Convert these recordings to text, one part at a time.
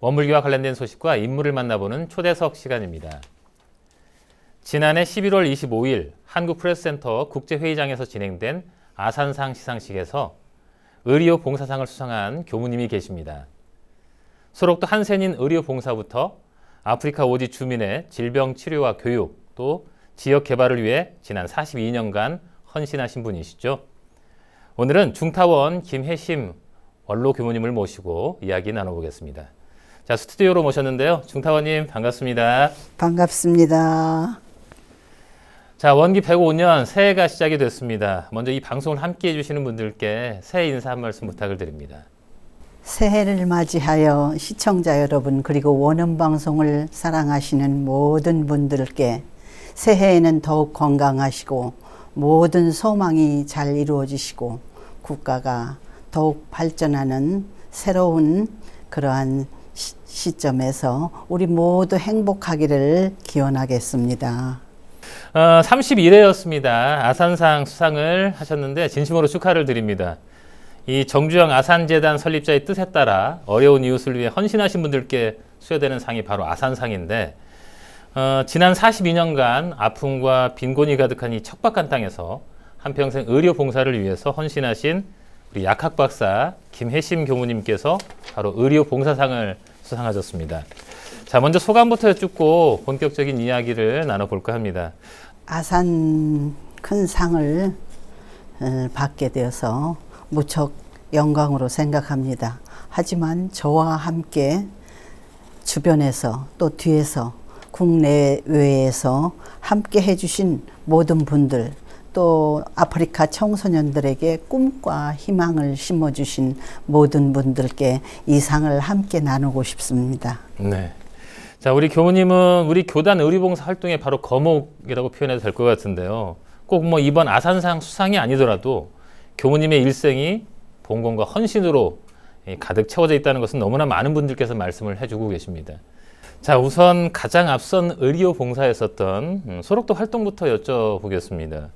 원불교와 관련된 소식과 인물을 만나보는 초대석 시간입니다. 지난해 11월 25일 한국프레스센터 국제회의장에서 진행된 아산상 시상식에서 의료봉사상을 수상한 교무님이 계십니다. 소록도 한센인 의료봉사부터 아프리카 오지 주민의 질병 치료와 교육, 또 지역 개발을 위해 지난 42년간 헌신하신 분이시죠. 오늘은 중타원 김혜심 원로 교무님을 모시고 이야기 나눠보겠습니다. 자, 스튜디오로 모셨는데요. 중타원님 반갑습니다. 반갑습니다. 자, 원기 105년 새해가 시작이 됐습니다. 먼저 이 방송을 함께 해주시는 분들께 새해 인사 한 말씀 부탁을 드립니다. 새해를 맞이하여 시청자 여러분 그리고 원음방송을 사랑하시는 모든 분들께 새해에는 더욱 건강하시고 모든 소망이 잘 이루어지시고 국가가 더욱 발전하는 새로운 그러한 시점에서 우리 모두 행복하기를 기원하겠습니다. 31회였습니다. 아산상 수상을 하셨는데 진심으로 축하를 드립니다. 이 정주영 아산재단 설립자의 뜻에 따라 어려운 이웃을 위해 헌신하신 분들께 수여되는 상이 바로 아산상인데 지난 42년간 아픔과 빈곤이 가득한 이 척박한 땅에서 한평생 의료 봉사를 위해서 헌신하신 우리 약학 박사 김혜심 교무님께서 바로 의료 봉사상을 수상하셨습니다. 자, 먼저 소감부터 여쭙고 본격적인 이야기를 나눠볼까 합니다. 아산 큰 상을 받게 되어서 무척 영광으로 생각합니다. 하지만 저와 함께 주변에서 또 뒤에서 국내외에서 함께 해주신 모든 분들 또 아프리카 청소년들에게 꿈과 희망을 심어주신 모든 분들께 이 상을 함께 나누고 싶습니다. 네. 자, 우리 교무님은 우리 교단 의료봉사 활동의 바로 거목이라고 표현해도 될 것 같은데요. 꼭 뭐 이번 아산상 수상이 아니더라도 교무님의 일생이 봉건과 헌신으로 가득 채워져 있다는 것은 너무나 많은 분들께서 말씀을 해주고 계십니다. 자, 우선 가장 앞선 의료봉사였었던 소록도 활동부터 여쭤보겠습니다.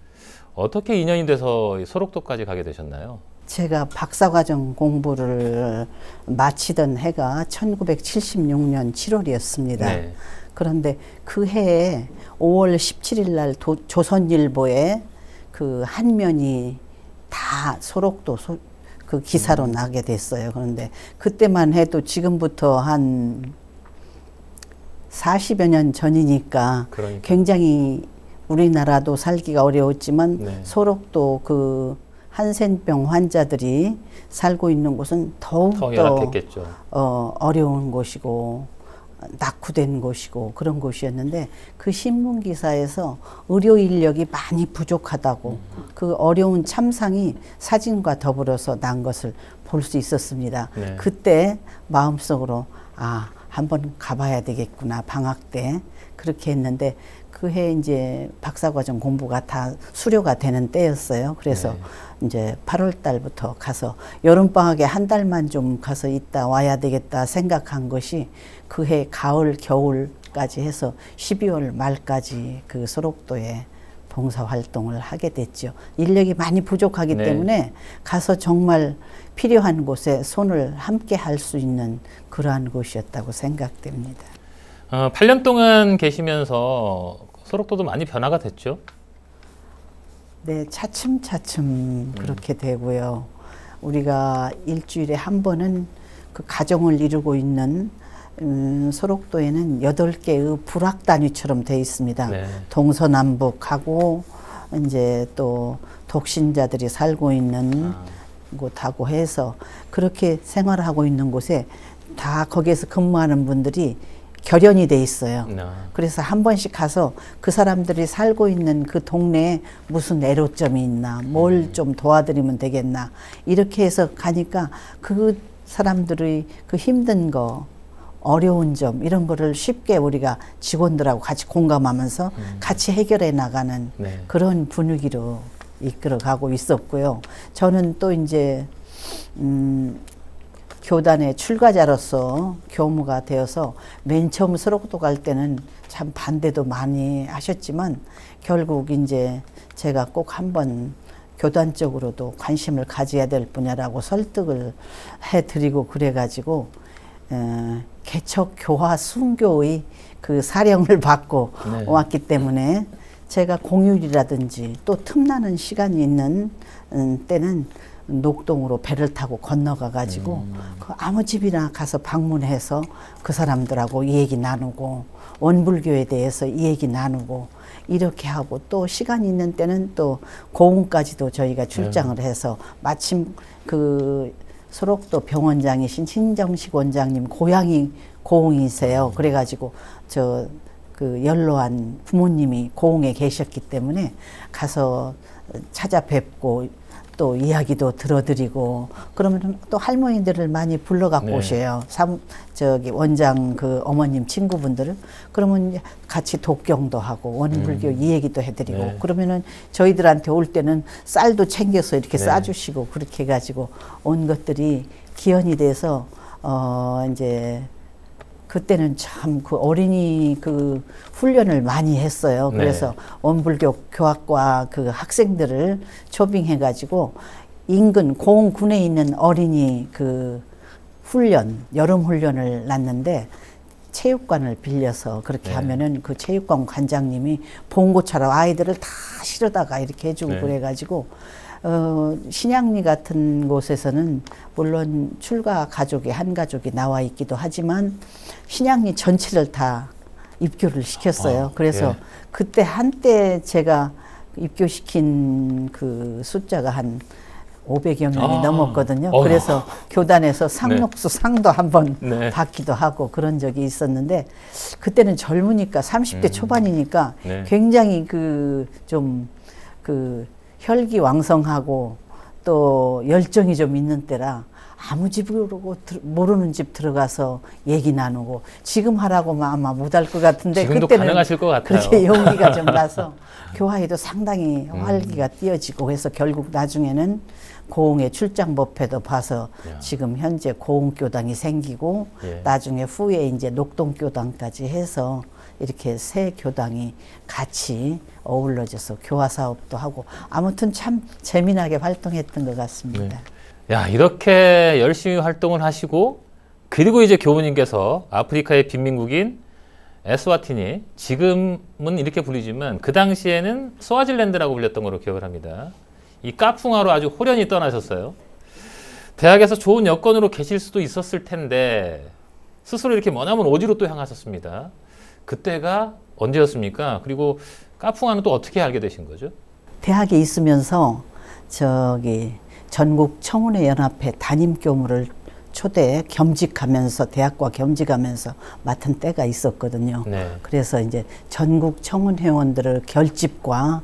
어떻게 인연이 돼서 소록도까지 가게 되셨나요? 제가 박사과정 공부를 마치던 해가 1976년 7월이었습니다. 네. 그런데 그 해에 5월 17일 날 조선일보에 그 한 면이 다 소록도 그 기사로 나게 됐어요. 그런데 그때만 해도 지금부터 한 40여 년 전이니까 굉장히 우리나라도 살기가 어려웠지만 네. 소록도 그 한센병 환자들이 살고 있는 곳은 더욱더 어려운 곳이고 낙후된 곳이고 그런 곳이었는데 그 신문 기사에서 의료 인력이 많이 부족하다고 그 어려운 참상이 사진과 더불어서 난 것을 볼 수 있었습니다. 네. 그때 마음속으로 한번 가봐야 되겠구나 방학 때 그렇게 했는데 그 해 이제 박사과정 공부가 다 수료가 되는 때였어요. 그래서 네. 이제 8월 달부터 가서 여름방학에 한 달만 좀 가서 있다 와야 되겠다 생각한 것이 그 해 가을 겨울까지 해서 12월 말까지 그 소록도에 봉사활동을 하게 됐죠. 인력이 많이 부족하기 네. 때문에 가서 정말 필요한 곳에 손을 함께 할 수 있는 그러한 곳이었다고 생각됩니다. 8년 동안 계시면서 소록도도 많이 변화가 됐죠? 네, 차츰차츰 그렇게 되고요. 우리가 일주일에 한 번은 그 가정을 이루고 있는 소록도에는 8개의 불악단위처럼 되어 있습니다. 네. 동서남북하고 이제 또 독신자들이 살고 있는 곳하고 해서 그렇게 생활하고 있는 곳에 다 거기에서 근무하는 분들이 결연이 돼 있어요. 그래서 한 번씩 가서 그 사람들이 살고 있는 그 동네에 무슨 애로점이 있나, 뭘 좀 도와드리면 되겠나, 이렇게 해서 가니까 그 사람들의 그 힘든 거, 어려운 점, 이런 거를 쉽게 우리가 직원들하고 같이 공감하면서 같이 해결해 나가는 네. 그런 분위기로 이끌어가고 있었고요. 저는 또 이제 교단의 출가자로서 교무가 되어서 맨 처음 소록도 갈 때는 참 반대도 많이 하셨지만 결국 이제 제가 꼭 한번 교단적으로도 관심을 가져야 될 분야라고 설득을 해드리고 그래가지고 개척 교화 순교의 그 사령을 받고 네. 왔기 때문에 제가 공휴일이라든지 또 틈나는 시간이 있는 때는 녹동으로 배를 타고 건너가 가지고 그 아무 집이나 가서 방문해서 그 사람들하고 이 얘기 나누고 원불교에 대해서 이 얘기 나누고 이렇게 하고 또 시간이 있는 때는 또 고흥까지도 저희가 출장을 해서 마침 그 소록도 병원장이신 신정식 원장님 고향이 고흥이세요. 그래가지고 그 연로한 부모님이 고흥에 계셨기 때문에 가서 찾아뵙고 또 이야기도 들어드리고 그러면 또 할머니들을 많이 불러갖고 네. 오셔요. 저기 원장 그 어머님 친구분들을 그러면 같이 독경도 하고 원불교 이 얘기도 해드리고 네. 그러면은 저희들한테 올 때는 쌀도 챙겨서 이렇게 네. 싸주시고 그렇게 해가지고 온 것들이 기원이 돼서 이제 그때는 참 그 어린이 그 훈련을 많이 했어요. 네. 그래서 원불교 교학과 그 학생들을 초빙해가지고 인근 고흥군에 있는 어린이 그 훈련, 여름 훈련을 놨는데 체육관을 빌려서 그렇게 네. 하면은 그 체육관 관장님이 봉고차로 아이들을 다 실어다가 이렇게 해주고 네. 그래가지고 신양리 같은 곳에서는 물론 출가 가족이 한 가족이 나와 있기도 하지만 신양리 전체를 다 입교를 시켰어요. 그래서 예. 그때 한때 제가 입교시킨 그 숫자가 한 500여 명이 넘었거든요. 그래서 교단에서 상록수 상도 한번 네. 받기도 하고 그런 적이 있었는데 그때는 젊으니까 30대 초반이니까 네. 굉장히 좀 혈기왕성하고 또 열정이 좀 있는 때라 아무 집으로 모르는 집 들어가서 얘기 나누고 지금 하라고 아마 못할 것 같은데 지금도 그때는 가능하실 것 같아요. 그렇게 용기가 좀 나서 교화에도 상당히 활기가 띄어지고 해서 결국 나중에는 고흥의 출장법회도 봐서 야. 지금 현재 고흥교당이 생기고 예. 나중에 후에 이제 녹동교당까지 해서 이렇게 세 교당이 같이 어우러져서 교화 사업도 하고 아무튼 참 재미나게 활동했던 것 같습니다. 야, 이렇게 열심히 활동을 하시고 그리고 이제 교우님께서 아프리카의 빈민국인 에스와티니, 지금은 이렇게 불리지만 그 당시에는 스와질랜드라고 불렸던 걸로 기억을 합니다. 이 까풍아로 아주 호련히 떠나셨어요. 대학에서 좋은 여건으로 계실 수도 있었을 텐데 스스로 이렇게 머나먼 오지로 또 향하셨습니다. 그때가 언제였습니까? 그리고 까풍아는 또 어떻게 알게 되신 거죠? 대학에 있으면서 전국 청운회 연합회 담임 교무를 초대 겸직하면서 대학과 겸직하면서 맡은 때가 있었거든요. 네. 그래서 이제 전국 청운 회원들의 결집과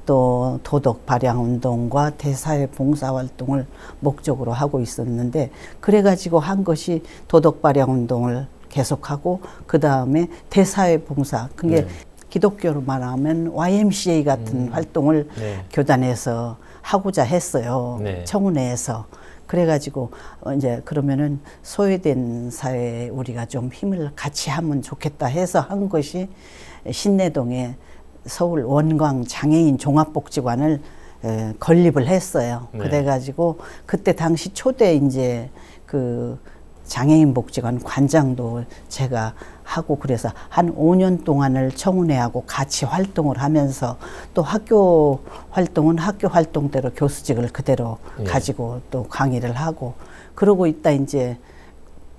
또 도덕 발양 운동과 대사회 봉사 활동을 목적으로 하고 있었는데 그래가지고 한 것이 도덕 발양 운동을 계속하고 그 다음에 대사회 봉사 그게 네. 기독교로 말하면 YMCA 같은 활동을 네. 교단에서 하고자 했어요. 네. 청운회에서. 그래가지고 이제 그러면은 소외된 사회에 우리가 좀 힘을 같이 하면 좋겠다 해서 한 것이 신내동에 서울 원광 장애인 종합복지관을 건립을 했어요. 네. 그래가지고 그때 당시 초대 이제 그 장애인 복지관 관장도 제가 하고 그래서 한 5년 동안을 청운회하고 같이 활동을 하면서 또 학교 활동은 학교 활동대로 교수직을 그대로 가지고 또 강의를 하고 그러고 있다 이제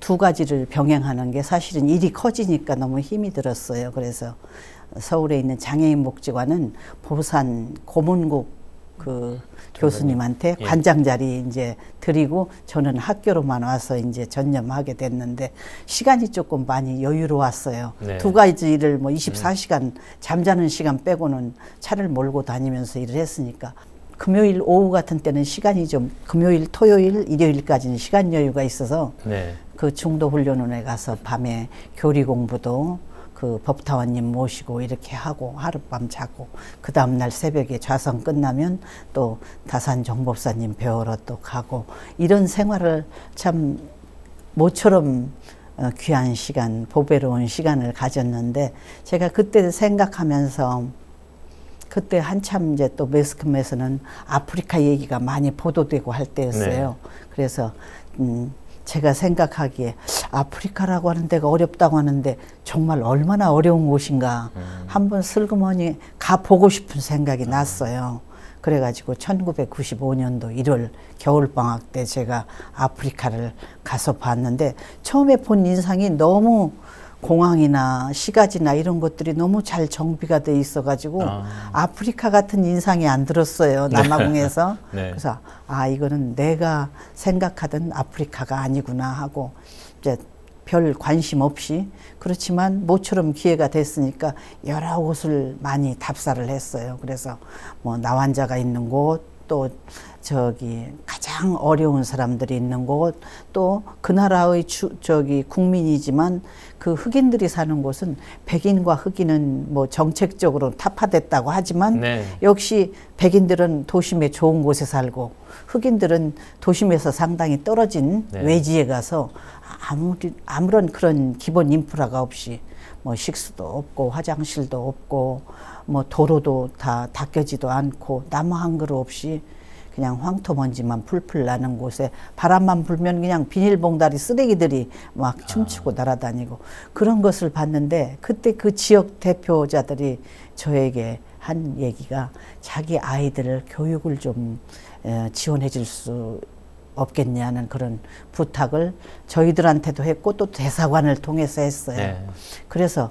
두 가지를 병행하는 게 사실은 일이 커지니까 너무 힘이 들었어요. 그래서 서울에 있는 장애인 복지관은 보산 고문국 그 교수님한테 관장 자리 이제 드리고 저는 학교로만 와서 이제 전념하게 됐는데 시간이 조금 많이 여유로웠어요. 네. 두 가지를 뭐 24시간 잠자는 시간 빼고는 차를 몰고 다니면서 일을 했으니까 금요일 오후 같은 때는 시간이 좀 금요일, 토요일, 일요일까지는 시간 여유가 있어서 네. 그 중도훈련원에 가서 밤에 교리 공부도 그 법타원님 모시고 이렇게 하고 하룻밤 자고 그 다음날 새벽에 좌선 끝나면 또 다산 정법사님 배우러 또 가고 이런 생활을 참 모처럼 귀한 시간, 보배로운 시간을 가졌는데 제가 그때 생각하면서 그때 한참 이제 또 매스컴에서는 아프리카 얘기가 많이 보도되고 할 때였어요. 네. 그래서 제가 생각하기에 아프리카라고 하는 데가 어렵다고 하는데 정말 얼마나 어려운 곳인가 한번 슬그머니 가보고 싶은 생각이 났어요. 그래가지고 1995년도 1월 겨울방학 때 제가 아프리카를 가서 봤는데 처음에 본 인상이 너무 공항이나 시가지나 이런 것들이 너무 잘 정비가 돼 있어가지고 아프리카 같은 인상이 안 들었어요. 남아공에서. 네. 그래서 이거는 내가 생각하던 아프리카가 아니구나 하고 이제 별 관심 없이 그렇지만 모처럼 기회가 됐으니까 여러 곳을 많이 답사를 했어요. 그래서 뭐 나환자가 있는 곳, 또 저기 가장 어려운 사람들이 있는 곳, 또 그 나라의 국민이지만 그 흑인들이 사는 곳은 백인과 흑인은 뭐 정책적으로 타파됐다고 하지만 네. 역시 백인들은 도심에 좋은 곳에 살고 흑인들은 도심에서 상당히 떨어진 네. 외지에 가서 아무런 그런 기본 인프라가 없이 뭐 식수도 없고 화장실도 없고 뭐 도로도 다 닦여지도 않고 나무 한 그루 없이 그냥 황토먼지만 풀풀 나는 곳에 바람만 불면 그냥 비닐봉다리 쓰레기들이 막 춤추고 날아다니고 그런 것을 봤는데 그때 그 지역 대표자들이 저에게 한 얘기가 자기 아이들을 교육을 좀 지원해 줄 수 없겠냐는 그런 부탁을 저희들한테도 했고 또 대사관을 통해서 했어요. 네. 그래서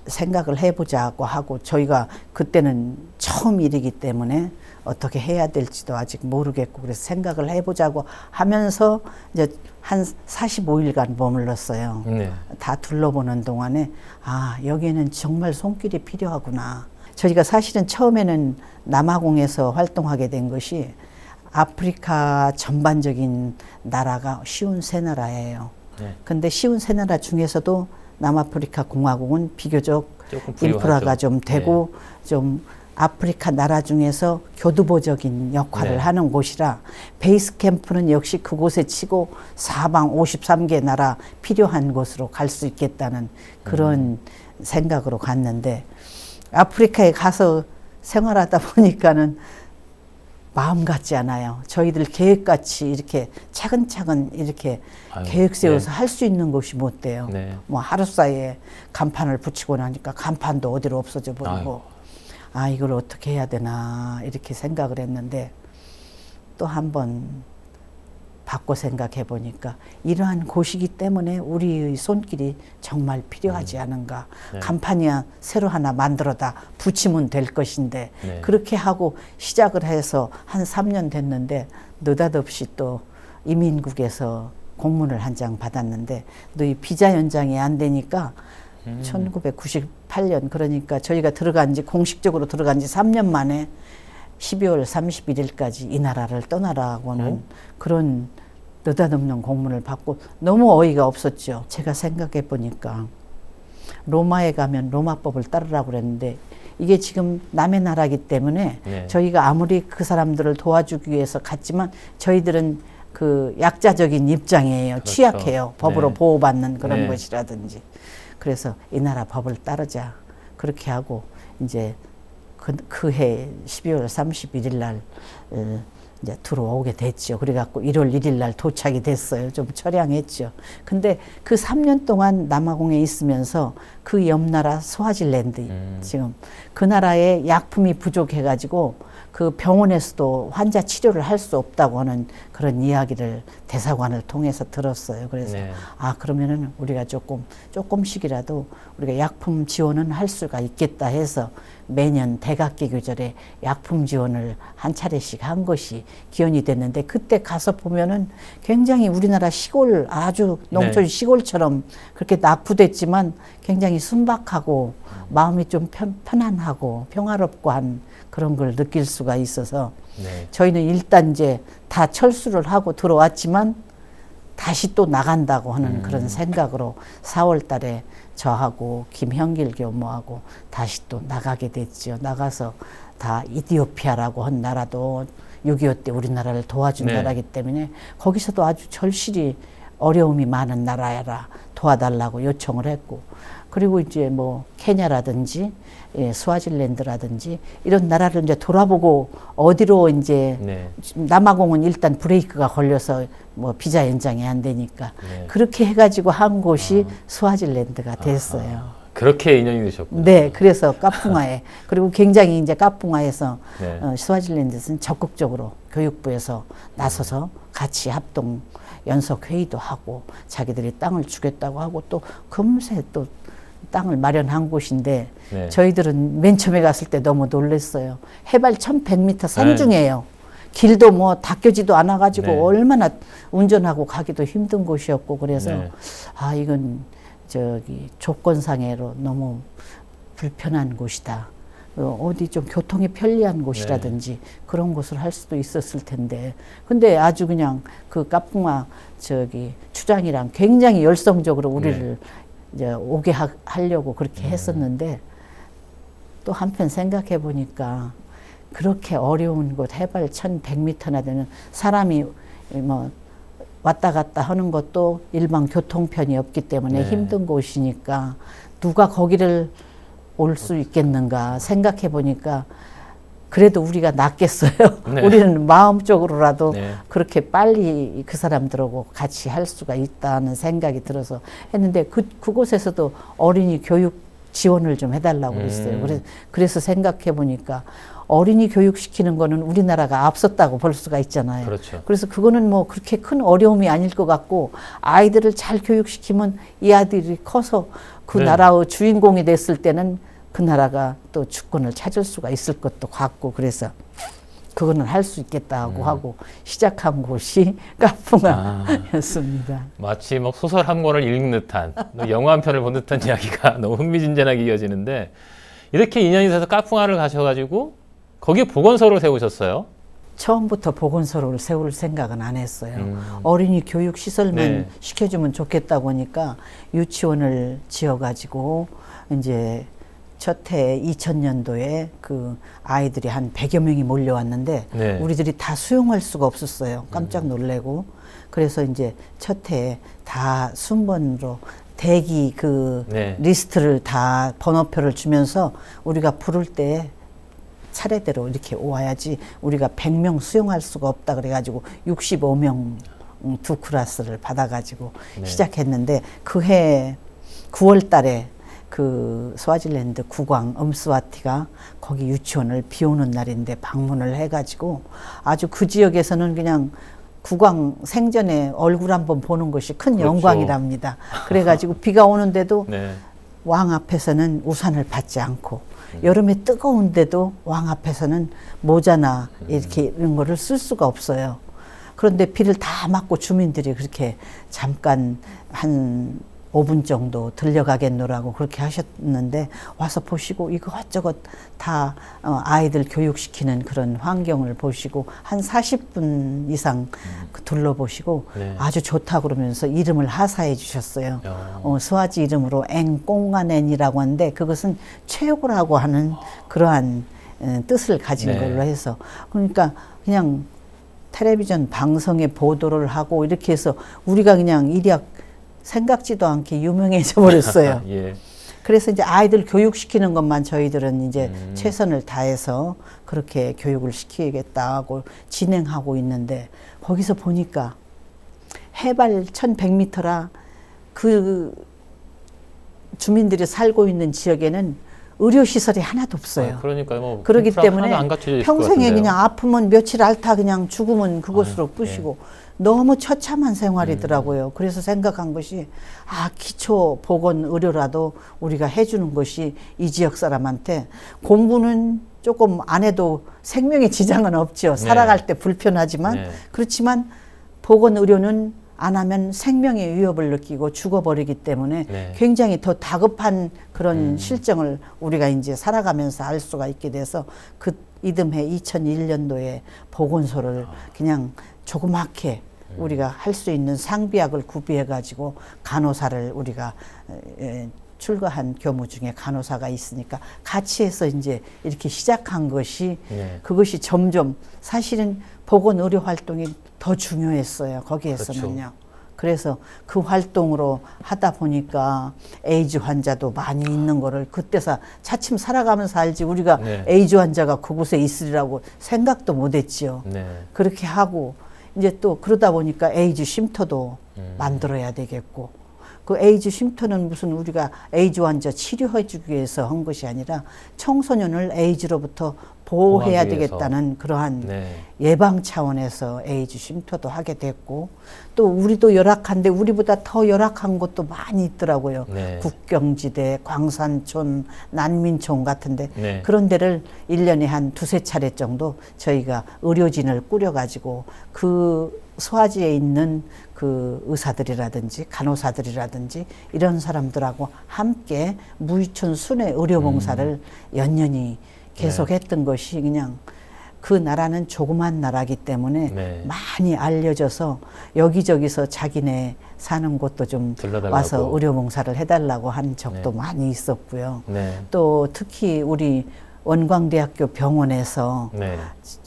생각을 해보자고 하고 저희가 그때는 처음 일이기 때문에 어떻게 해야 될지도 아직 모르겠고 그래서 생각을 해보자고 하면서 이제 한 45일간 머물렀어요. 네. 다 둘러보는 동안에 여기에는 정말 손길이 필요하구나. 저희가 사실은 처음에는 남아공에서 활동하게 된 것이 아프리카 전반적인 나라가 쉬운 세 나라예요. 네. 근데 쉬운 세 나라 중에서도 남아프리카 공화국은 비교적 인프라가 좀 되고 네. 좀 아프리카 나라 중에서 교두보적인 역할을 네. 하는 곳이라 베이스 캠프는 역시 그곳에 치고 사방 53개 나라 필요한 곳으로 갈 수 있겠다는 그런 생각으로 갔는데 아프리카에 가서 생활하다 보니까는 마음 같지 않아요. 저희들 계획같이 이렇게 차근차근 이렇게 계획 세워서 네. 할 수 있는 것이 못 돼요. 네. 뭐 하루 사이에 간판을 붙이고 나니까 간판도 어디로 없어져 버리고 이걸 어떻게 해야 되나 이렇게 생각을 했는데 또 한번 바꿔 생각해 보니까 이러한 곳이기 때문에 우리의 손길이 정말 필요하지 않은가. 네. 간판이야 새로 하나 만들어다 붙이면 될 것인데 네. 그렇게 하고 시작을 해서 한 3년 됐는데 느닷없이 또 이민국에서 공문을 한 장 받았는데 너희 비자 연장이 안 되니까 1998년 그러니까 저희가 공식적으로 들어간 지 3년 만에 12월 31일까지 이 나라를 떠나라고는 그런 느닷없는 공문을 받고 너무 어이가 없었죠. 제가 생각해 보니까 로마에 가면 로마법을 따르라고 그랬는데 이게 지금 남의 나라이기 때문에 네. 저희가 아무리 그 사람들을 도와주기 위해서 갔지만 저희들은 그 약자적인 입장이에요. 그렇죠. 취약해요. 법으로 네. 보호받는 그런 네. 것이라든지. 그래서 이 나라 법을 따르자. 그렇게 하고 이제 그 해 12월 31일 날 이제 들어오게 됐죠. 그래갖고 1월 1일 날 도착이 됐어요. 좀 처량했죠. 근데 그 3년 동안 남아공에 있으면서 그 옆 나라 스와질랜드 지금 그 나라에 약품이 부족해가지고 그 병원에서도 환자 치료를 할 수 없다고 하는 그런 이야기를 대사관을 통해서 들었어요. 그래서 네. 그러면은 우리가 조금씩이라도 우리가 약품 지원은 할 수가 있겠다 해서 매년 대각기 계절에 약품 지원을 한 차례씩 한 것이 기원이 됐는데 그때 가서 보면은 굉장히 우리나라 시골 아주 농촌 네. 시골처럼 그렇게 낙후됐지만 굉장히 순박하고 마음이 좀 편안하고 평화롭고 한 그런 걸 느낄 수가 있어서 네. 저희는 일단 이제 다 철수를 하고 들어왔지만 다시 또 나간다고 하는 그런 생각으로 4월 달에 저하고 김형길 교무하고 다시 또 나가게 됐죠. 나가서 다 이디오피아라고 한 나라도 6.25 때 우리나라를 도와준 네. 나라이기 때문에 거기서도 아주 절실히 어려움이 많은 나라라 도와달라고 요청을 했고, 그리고 이제 뭐 케냐라든지 스와질랜드라든지 이런 나라를 이제 돌아보고 어디로 이제 네. 남아공은 일단 브레이크가 걸려서 뭐 비자 연장이 안 되니까 네. 그렇게 해가지고 한 곳이 스와질랜드가 됐어요. 그렇게 인연이 되셨군요. 네, 그래서 까풍아에 그리고 굉장히 이제 까풍아에서 네. 스와질랜드에서는 적극적으로 교육부에서 나서서 같이 합동 연석 회의도 하고 자기들이 땅을 주겠다고 하고 또 금세 또 땅을 마련한 곳인데 네. 저희들은 맨 처음에 갔을 때 너무 놀랐어요. 해발 1100m 산중이에요. 네. 길도 뭐 닦여지도 않아가지고 네. 얼마나 운전하고 가기도 힘든 곳이었고 그래서 네. 아 이건 저기 조건상으로 너무 불편한 곳이다. 어디 좀 교통이 편리한 곳이라든지 네. 그런 곳을 할 수도 있었을 텐데 근데 아주 그냥 그 까풍아 저기 추장이랑 굉장히 열성적으로 우리를 네. 이제 오게 하려고 그렇게 했었는데 또 한편 생각해 보니까 그렇게 어려운 곳 해발 1100m나 되는 사람이 뭐 왔다 갔다 하는 것도 일반 교통편이 없기 때문에 네. 힘든 곳이니까 누가 거기를 올 수 있겠는가 생각해 보니까 그래도 우리가 낫겠어요. 네. 우리는 마음적으로라도 네. 그렇게 빨리 그 사람들하고 같이 할 수가 있다는 생각이 들어서 했는데 그곳에서도 어린이 교육 지원을 좀 해달라고 그랬어요. 그래서 생각해 보니까 어린이 교육시키는 거는 우리나라가 앞섰다고 볼 수가 있잖아요. 그렇죠. 그래서 그거는 뭐 그렇게 큰 어려움이 아닐 것 같고 아이들을 잘 교육시키면 이 아이들이 커서 그 네. 나라의 주인공이 됐을 때는 그 나라가 또 주권을 찾을 수가 있을 것도 같고 그래서 그거는 할 수 있겠다고 하고 시작한 곳이 까풍아였습니다. 마치 뭐 소설 한 권을 읽는 듯한 영화 한 편을 본 듯한 이야기가 너무 흥미진진하게 이어지는데 이렇게 인연이 돼서 까풍아를 가셔가지고 거기에 보건소를 세우셨어요? 처음부터 보건소를 세울 생각은 안 했어요. 어린이 교육 시설만 네. 시켜주면 좋겠다고 하니까 유치원을 지어가지고 이제 첫 해 2000년도에 그 아이들이 한 100여 명이 몰려왔는데 네. 우리들이 다 수용할 수가 없었어요. 깜짝 놀래고. 그래서 이제 첫 해에 다 순번으로 대기 그 네. 리스트를 다 번호표를 주면서 우리가 부를 때 차례대로 이렇게 와야지 우리가 100명 수용할 수가 없다 그래가지고 65명 두 클래스를 받아가지고 네. 시작했는데 그 해 9월 달에 그 스와질랜드 국왕 음스와티가 거기 유치원을 비 오는 날인데 방문을 해가지고 아주 그 지역에서는 그냥 국왕 생전에 얼굴 한번 보는 것이 큰 그렇죠. 영광이랍니다. 그래가지고 비가 오는데도 네. 왕 앞에서는 우산을 받지 않고 여름에 뜨거운데도 왕 앞에서는 모자나 이렇게 이런 거를 쓸 수가 없어요. 그런데 비를 다 맞고 주민들이 그렇게 잠깐 한 5분 정도 들려가겠노라고 그렇게 하셨는데 와서 보시고 이것저것 다 아이들 교육시키는 그런 환경을 보시고 한 40분 이상 둘러보시고 네. 아주 좋다 그러면서 이름을 하사해 주셨어요. 스와지 이름으로 앵꽁가넨이라고 하는데 그것은 최고라고 하는 그러한 뜻을 가진 네. 걸로 해서 그러니까 그냥 텔레비전 방송에 보도를 하고 이렇게 해서 우리가 그냥 일약 생각지도 않게 유명해져 버렸어요. 예. 그래서 이제 아이들 교육시키는 것만 저희들은 이제 최선을 다해서 그렇게 교육을 시키겠다고 진행하고 있는데 거기서 보니까 해발 1100m라 그 주민들이 살고 있는 지역에는 의료시설이 하나도 없어요. 그러니까 뭐 그렇기 때문에 안 평생에 그냥 아프면 며칠 앓다 그냥 죽으면 그것으로 뿌시고 예. 너무 처참한 생활이더라고요. 그래서 생각한 것이 기초 보건 의료라도 우리가 해주는 것이 이 지역 사람한테 공부는 조금 안 해도 생명에 지장은 없죠. 네. 살아갈 때 불편하지만 네. 그렇지만 보건 의료는 안 하면 생명의 위협을 느끼고 죽어버리기 때문에 네. 굉장히 더 다급한 그런 실정을 우리가 이제 살아가면서 알 수가 있게 돼서 그 이듬해 2001년도에 보건소를 그냥 조그맣게 우리가 할 수 있는 상비약을 구비해 가지고 간호사를 우리가 출가한 교무 중에 간호사가 있으니까 같이 해서 이제 이렇게 시작한 것이 네. 그것이 점점 사실은 보건 의료 활동이 더 중요했어요. 거기에서는요. 그렇죠. 그래서 그 활동으로 하다 보니까 에이즈 환자도 많이 있는 거를 그때서 차츰 살아가면서 알지 우리가 네. 에이즈 환자가 그곳에 있으리라고 생각도 못 했지요. 네. 그렇게 하고 이제 또 그러다 보니까 에이즈 쉼터도 만들어야 되겠고 그 에이즈 쉼터는 무슨 우리가 에이즈 환자 치료해주기 위해서 한 것이 아니라 청소년을 에이즈로부터 보호해야 되겠다는 그러한 네. 예방 차원에서 에이즈 쉼터도 하게 됐고 또 우리도 열악한데 우리보다 더 열악한 곳도 많이 있더라고요. 네. 국경지대, 광산촌, 난민촌 같은데 네. 그런 데를 1년에 한 2~3차례 정도 저희가 의료진을 꾸려가지고 그 소아지에 있는 그 의사들이라든지 간호사들이라든지 이런 사람들하고 함께 무의촌 순회 의료봉사를 연년이 계속했던 것이 그냥 그 나라는 조그만 나라기 때문에 네. 많이 알려져서 여기저기서 자기네 사는 곳도 좀 들러달라고. 와서 의료봉사를 해달라고 한 적도 네. 많이 있었고요. 네. 또 특히 우리 원광대학교 병원에서 네.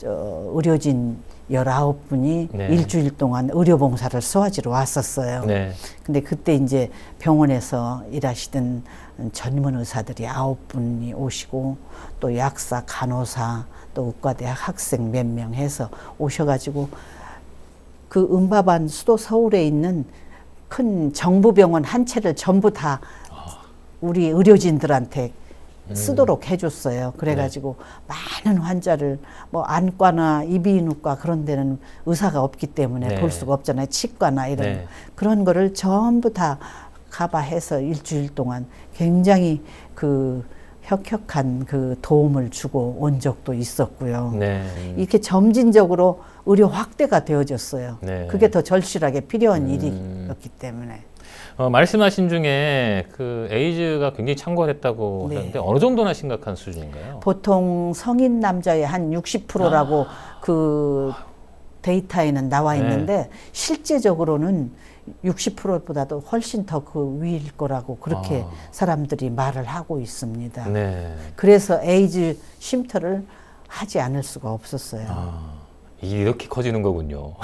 의료진 19분이 네. 일주일 동안 의료봉사를 소아지로 왔었어요. 네. 근데 그때 이제 병원에서 일하시던 전문 의사들이 9분이 오시고 또 약사, 간호사, 또 의과대학 학생 몇 명 해서 오셔가지고 그 음바반 수도 서울에 있는 큰 정부병원 한 채를 전부 다 우리 의료진들한테 쓰도록 해줬어요. 그래가지고 많은 환자를 뭐 안과나 이비인후과 그런 데는 의사가 없기 때문에 네. 볼 수가 없잖아요. 치과나 이런 네. 그런 거를 전부 다 가봐해서 일주일 동안 굉장히 그 혁혁한 그 도움을 주고 온 적도 있었고요. 네. 이렇게 점진적으로 의료 확대가 되어졌어요. 네. 그게 더 절실하게 필요한 일이었기 때문에. 말씀하신 중에 그 에이즈가 굉장히 창궐했다고 네. 하는데 어느 정도나 심각한 수준인가요? 보통 성인 남자의 한 60%라고 그 데이터에는 나와 있는데 실제적으로는 60%보다도 훨씬 더 그 위일 거라고 그렇게 사람들이 말을 하고 있습니다. 네. 그래서 에이즈 쉼터를 하지 않을 수가 없었어요. 이렇게 커지는 거군요.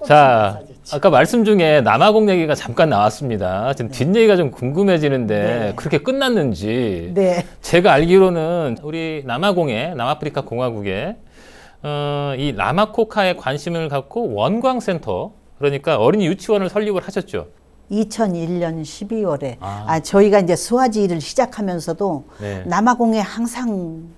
자, 아까 말씀 중에 남아공 얘기가 잠깐 나왔습니다. 지금 뒷얘기가 좀 궁금해지는데 네. 그렇게 끝났는지. 네. 제가 알기로는 우리 남아공에, 남아프리카 공화국에 이 라마코카에 관심을 갖고 원광센터, 그러니까 어린이 유치원을 설립을 하셨죠. 2001년 12월에 저희가 이제 소아지 일을 시작하면서도 네. 남아공에 항상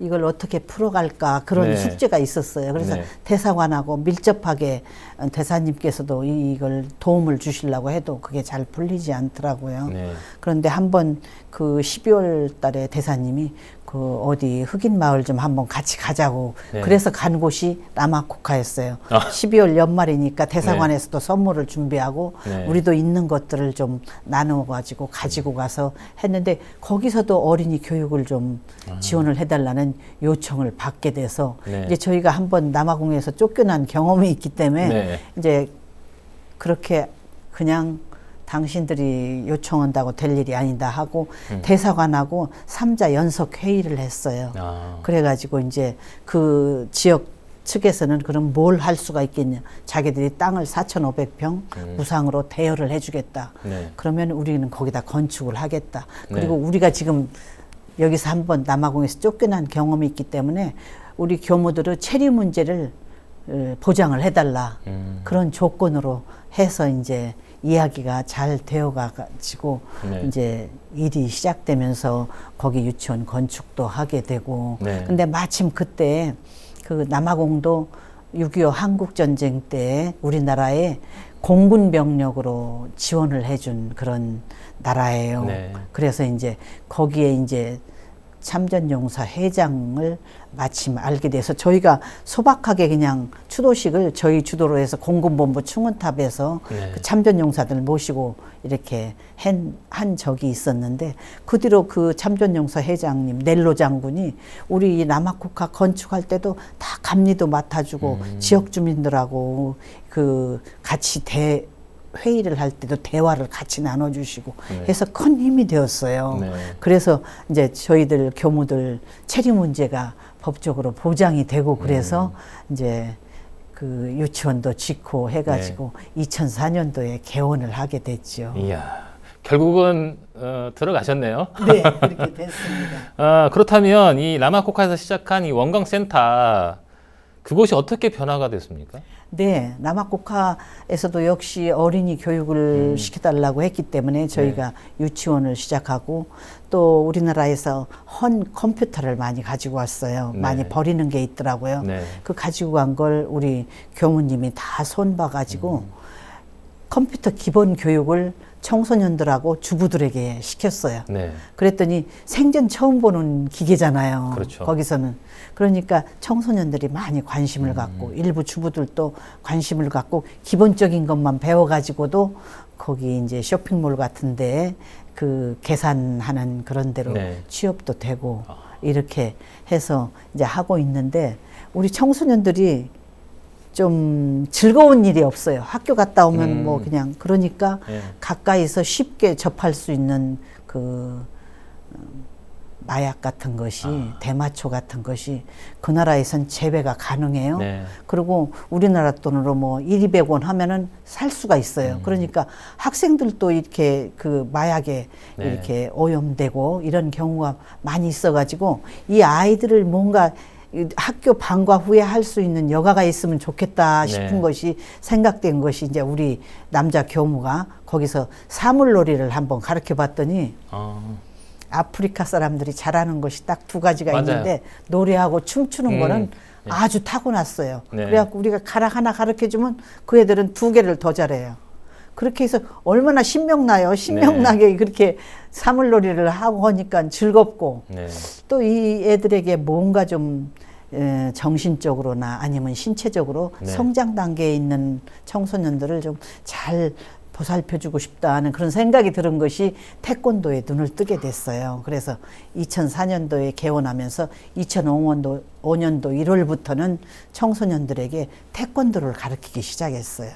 이걸 어떻게 풀어갈까 그런 네. 숙제가 있었어요. 그래서 네. 대사관하고 밀접하게 대사님께서도 이걸 도움을 주시려고 해도 그게 잘 풀리지 않더라고요. 네. 그런데 한번 그 12월 달에 대사님이 그 어디 흑인 마을 좀 한번 같이 가자고 네. 그래서 간 곳이 라마코카였어요. 12월 연말이니까 대사관에서도 선물을 준비하고 네. 우리도 있는 것들을 좀 나누어 가지고 가지고 가서 했는데 거기서도 어린이 교육을 좀 지원을 해달라는 요청을 받게 돼서 네. 이제 저희가 한번 남아공에서 쫓겨난 경험이 있기 때문에 네. 이제 그렇게 그냥 당신들이 요청한다고 될 일이 아니다 하고 대사관하고 3자 연석 회의를 했어요. 그래가지고 이제 그 지역 측에서는 그럼 뭘 할 수가 있겠냐. 자기들이 땅을 4,500평 무상으로 대여를 해주겠다. 네. 그러면 우리는 거기다 건축을 하겠다. 네. 그리고 우리가 지금 여기서 한번 남아공에서 쫓겨난 경험이 있기 때문에 우리 교무들의 체류 문제를 보장을 해달라. 그런 조건으로 해서 이제 이야기가 잘 되어가지고 네. 이제 일이 시작되면서 거기 유치원 건축도 하게 되고 네. 근데 마침 그때 그 남아공도 6.25 한국전쟁 때 우리나라에 공군 병력으로 지원을 해준 그런 나라예요. 네. 그래서 이제 거기에 이제 참전용사 회장을 마침 알게 돼서 저희가 소박하게 그냥 추도식을 저희 주도로 해서 공군본부 충원탑에서 네. 그 참전용사들 모시고 이렇게 한 적이 있었는데 그 뒤로 그 참전용사 회장님 넬로 장군이 우리 라마코카 건축할 때도 다 감리도 맡아주고 지역 주민들하고 그 같이 회의를 할 때도 대화를 같이 나눠주시고 해서 큰 힘이 되었어요. 네. 그래서 이제 저희들 교무들 체류 문제가 법적으로 보장이 되고 그래서 이제 그 유치원도 짓고 해가지고 2004년도에 개원을 하게 됐죠. 이야, 결국은 들어가셨네요. 네, 그렇게 됐습니다. 그렇다면 이 라마코카에서 시작한 이 원광센터, 그곳이 어떻게 변화가 됐습니까? 네, 라마코카에서도 역시 어린이 교육을 시켜달라고 했기 때문에 저희가 유치원을 시작하고, 또 우리나라에서 헌 컴퓨터를 많이 가지고 왔어요. 많이 버리는 게 있더라고요. 그 가지고 간 걸 우리 교무님이 다 손봐가지고 컴퓨터 기본 교육을 청소년들하고 주부들에게 시켰어요. 그랬더니 생전 처음 보는 기계잖아요. 그렇죠. 거기서는. 그러니까 청소년들이 많이 관심을 갖고, 일부 주부들도 관심을 갖고, 기본적인 것만 배워가지고도 거기 이제 쇼핑몰 같은 데에 그 계산하는 그런 데로 취업도 되고, 이렇게 해서 이제 하고 있는데, 우리 청소년들이 좀 즐거운 일이 없어요. 학교 갔다 오면 뭐 그냥, 그러니까 가까이서 쉽게 접할 수 있는 그 마약 같은 것이, 대마초 같은 것이 그 나라에선 재배가 가능해요. 그리고 우리나라 돈으로 뭐 1,200원 하면은 살 수가 있어요. 그러니까 학생들도 이렇게 그 마약에 이렇게 오염되고 이런 경우가 많이 있어가지고, 이 아이들을 뭔가 학교 방과 후에 할 수 있는 여가가 있으면 좋겠다 싶은 것이 생각된 것이, 이제 우리 남자 교무가 거기서 사물놀이를 한번 가르쳐 봤더니 아프리카 사람들이 잘하는 것이 딱 두 가지가 있는데, 노래하고 춤추는 거는 아주 타고났어요. 그래갖고 우리가 하나 가르쳐주면 그 애들은 2개를 더 잘해요. 그렇게 해서 얼마나 신명나요. 신명나게 그렇게 사물놀이를 하고 하니까 즐겁고, 또 이 애들에게 뭔가 좀 정신적으로나 아니면 신체적으로 성장 단계에 있는 청소년들을 좀 잘 보살펴주고 싶다는 그런 생각이 들은 것이 태권도에 눈을 뜨게 됐어요. 그래서 2004년도에 개원하면서 2005년도 1월부터는 청소년들에게 태권도를 가르치기 시작했어요.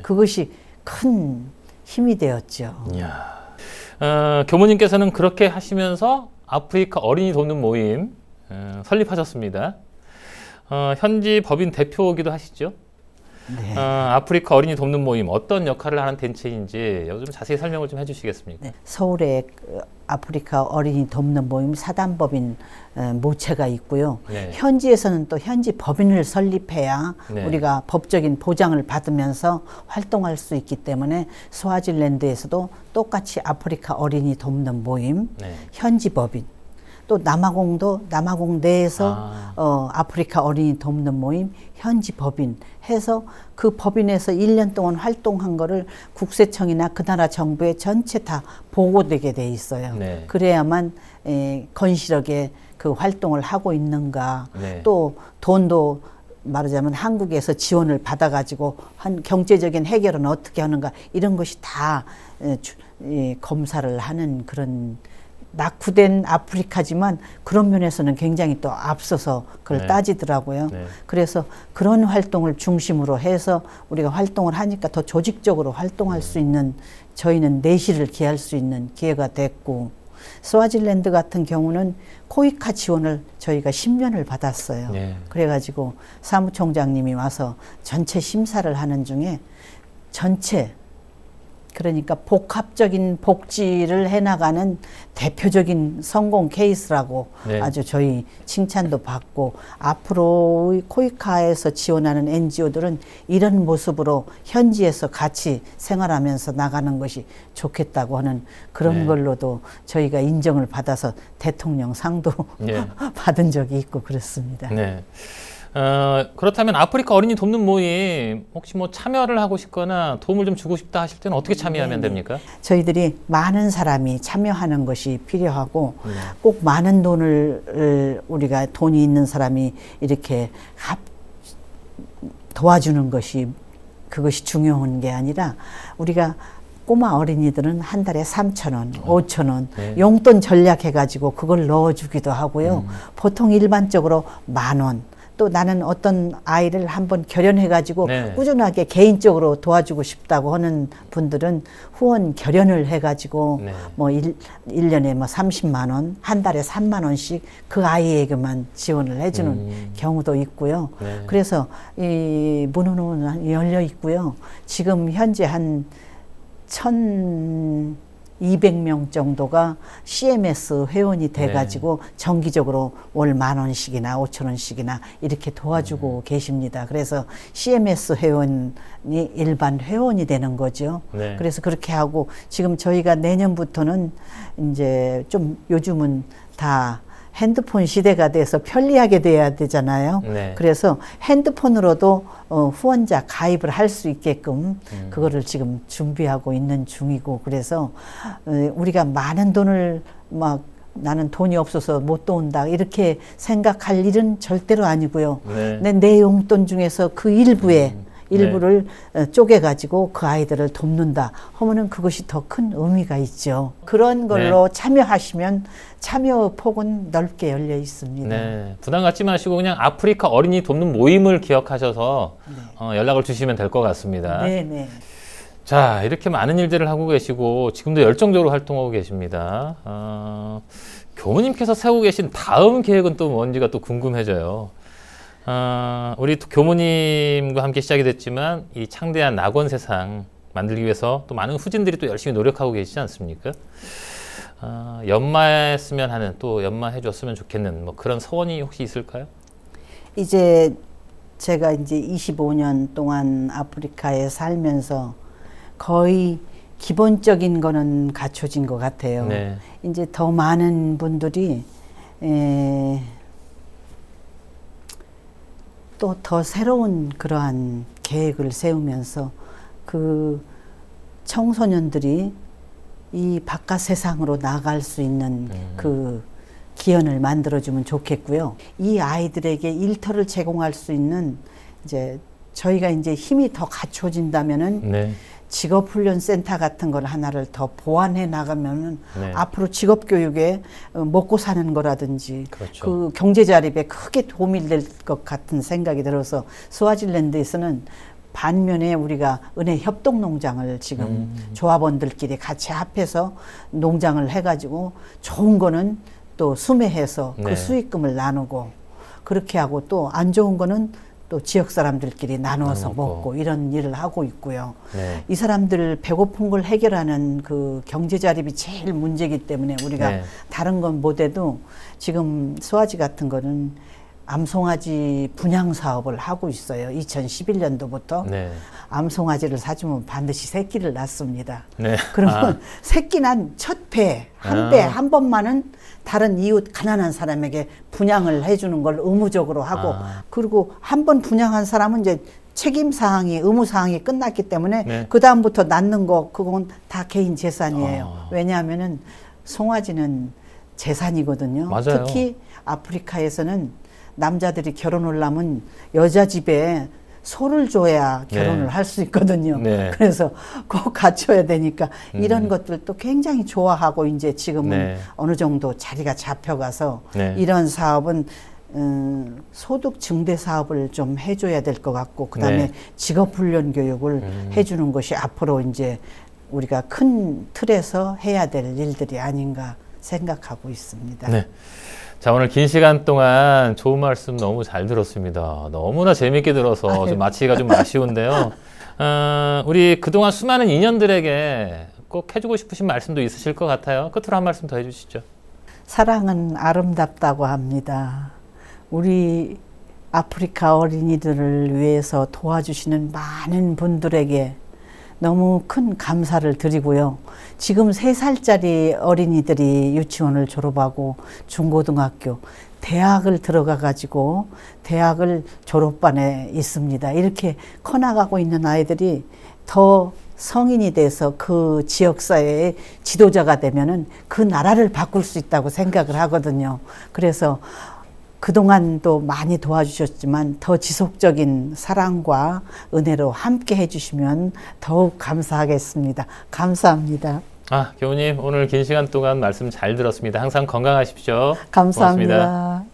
그것이 큰 힘이 되었죠. 이야. 교무님께서는 그렇게 하시면서 아프리카 어린이 돕는 모임 설립하셨습니다. 현지 법인 대표이기도 하시죠? 아프리카 어린이 돕는 모임, 어떤 역할을 하는 단체인지 좀 자세히 설명을 좀 해주시겠습니까? 서울에 아프리카 어린이 돕는 모임 사단법인 모체가 있고요. 현지에서는 또 현지 법인을 설립해야 우리가 법적인 보장을 받으면서 활동할 수 있기 때문에, 스와질랜드에서도 똑같이 아프리카 어린이 돕는 모임, 현지 법인, 또 남아공 내에서 아프리카 어린이 돕는 모임, 현지 법인 해서 그 법인에서 1년 동안 활동한 거를 국세청이나 그 나라 정부에 전체 다 보고되게 돼 있어요. 그래야만 건실하게 그 활동을 하고 있는가. 또 돈도 말하자면 한국에서 지원을 받아가지고 한 경제적인 해결은 어떻게 하는가, 이런 것이 다 검사를 하는 그런 낙후된 아프리카지만, 그런 면에서는 굉장히 또 앞서서 그걸 따지더라고요. 그래서 그런 활동을 중심으로 해서 우리가 활동을 하니까 더 조직적으로 활동할 수 있는, 저희는 내실을 기할 수 있는 기회가 됐고, 스와질랜드 같은 경우는 코이카 지원을 저희가 10년을 받았어요. 그래가지고 사무총장님이 와서 전체 심사를 하는 중에 전체, 그러니까 복합적인 복지를 해나가는 대표적인 성공 케이스라고 아주 저희 칭찬도 받고, 앞으로 코이카에서 지원하는 NGO들은 이런 모습으로 현지에서 같이 생활하면서 나가는 것이 좋겠다고 하는 그런 걸로도 저희가 인정을 받아서 대통령 상도 받은 적이 있고 그렇습니다. 그렇다면 아프리카 어린이 돕는 모임 혹시 뭐 참여를 하고 싶거나 도움을 좀 주고 싶다 하실 때는 어떻게 참여하면 됩니까? 저희들이 많은 사람이 참여하는 것이 필요하고, 꼭 많은 돈을 우리가 돈이 있는 사람이 이렇게 도와주는 것이, 그것이 중요한 게 아니라, 우리가 꼬마 어린이들은 한 달에 3,000원, 5,000원 용돈 전략해가지고 그걸 넣어주기도 하고요. 보통 일반적으로 10,000원, 또 나는 어떤 아이를 한번 결연해가지고 네. 꾸준하게 개인적으로 도와주고 싶다고 하는 분들은 후원 결연을 해가지고 네. 뭐 1년에 뭐 30만 원, 한 달에 3만 원씩 그 아이에게만 지원을 해주는 경우도 있고요. 네. 그래서 이 문호는 열려 있고요. 지금 현재 한 1,200명 정도가 CMS 회원이 돼가지고 네. 정기적으로 월 10,000원씩이나 5,000원씩이나 이렇게 도와주고 계십니다. 그래서 CMS 회원이 일반 회원이 되는 거죠. 네. 그래서 그렇게 하고 지금 저희가 내년부터는 이제 좀 요즘은 다 핸드폰 시대가 돼서 편리하게 돼야 되잖아요. 네. 그래서 핸드폰으로도 후원자 가입을 할 수 있게끔 그거를 지금 준비하고 있는 중이고, 그래서 우리가 많은 돈을 막 나는 돈이 없어서 못 도운다 이렇게 생각할 일은 절대로 아니고요. 네. 내 용돈 중에서 그 일부를 네. 쪼개가지고 그 아이들을 돕는다 하면은 그것이 더 큰 의미가 있죠. 그런 걸로 네. 참여하시면 참여 폭은 넓게 열려 있습니다. 네. 부담 갖지 마시고 그냥 아프리카 어린이 돕는 모임을 기억하셔서 네. 연락을 주시면 될 것 같습니다. 네. 자, 이렇게 많은 일들을 하고 계시고 지금도 열정적으로 활동하고 계십니다. 교무님께서 세우고 계신 다음 계획은 또 뭔지가 또 궁금해져요. 우리 또 교무님과 함께 시작이 됐지만 이 창대한 낙원 세상 만들기 위해서 또 많은 후진들이 또 열심히 노력하고 계시지 않습니까? 연마했으면 하는, 또 연마해줬으면 좋겠는 뭐 그런 소원이 혹시 있을까요? 이제 제가 이제 25년 동안 아프리카에 살면서 거의 기본적인 거는 갖춰진 것 같아요. 네. 이제 더 많은 분들이 또 더 새로운 그러한 계획을 세우면서 그 청소년들이 이 바깥 세상으로 나갈 수 있는 그 기원을 만들어주면 좋겠고요. 이 아이들에게 일터를 제공할 수 있는 이제 저희가 이제 힘이 더 갖춰진다면은 네. 직업훈련센터 같은 걸 하나를 더 보완해 나가면은 네. 앞으로 직업교육에 먹고 사는 거라든지 그렇죠. 그 경제자립에 크게 도움이 될 것 같은 생각이 들어서 스와질랜드에서는 반면에 우리가 은혜 협동농장을 지금 조합원들끼리 같이 합해서 농장을 해가지고 좋은 거는 또 수매해서 네. 그 수익금을 나누고 그렇게 하고 또 안 좋은 거는 또 지역 사람들끼리 나누어서 먹고 이런 일을 하고 있고요. 네. 이 사람들 배고픈 걸 해결하는 그 경제자립이 제일 문제이기 때문에 우리가 네. 다른 건 못해도 지금 수아지 같은 거는 암송아지 분양 사업을 하고 있어요. 2011년도부터 네. 암송아지를 사주면 반드시 새끼를 낳습니다. 네. 그러면 새끼 난 첫 배, 한 번만은 다른 이웃 가난한 사람에게 분양을 해주는 걸 의무적으로 하고 그리고 한 번 분양한 사람은 이제 책임사항이 의무사항이 끝났기 때문에 네. 그 다음부터 낳는 거 그건 다 개인 재산이에요. 왜냐하면은 송아지는 재산이거든요. 맞아요. 특히 아프리카에서는 남자들이 결혼을 하면 여자 집에 소를 줘야 결혼을 네. 할 수 있거든요. 네. 그래서 꼭 갖춰야 되니까 이런 것들도 굉장히 좋아하고 이제 지금은 네. 어느 정도 자리가 잡혀가서 네. 이런 사업은 소득 증대 사업을 좀 해줘야 될 것 같고 그다음에 네. 직업훈련 교육을 해주는 것이 앞으로 이제 우리가 큰 틀에서 해야 될 일들이 아닌가 생각하고 있습니다. 네. 자, 오늘 긴 시간 동안 좋은 말씀 너무 잘 들었습니다. 너무나 재밌게 들어서 좀 마치기가 좀 아쉬운데요. 우리 그동안 수많은 인연들에게 꼭 해주고 싶으신 말씀도 있으실 것 같아요. 끝으로 한 말씀 더 해주시죠. 사랑은 아름답다고 합니다. 우리 아프리카 어린이들을 위해서 도와주시는 많은 분들에게 너무 큰 감사를 드리고요. 지금 3살짜리 어린이들이 유치원을 졸업하고 중고등학교, 대학을 들어가 가지고 대학을 졸업반에 있습니다. 이렇게 커나가고 있는 아이들이 더 성인이 돼서 그 지역사회의 지도자가 되면은 그 나라를 바꿀 수 있다고 생각을 하거든요. 그래서 그동안도 많이 도와주셨지만 더 지속적인 사랑과 은혜로 함께 해주시면 더욱 감사하겠습니다. 감사합니다. 교우님 오늘 긴 시간 동안 말씀 잘 들었습니다. 항상 건강하십시오. 감사합니다. 고맙습니다.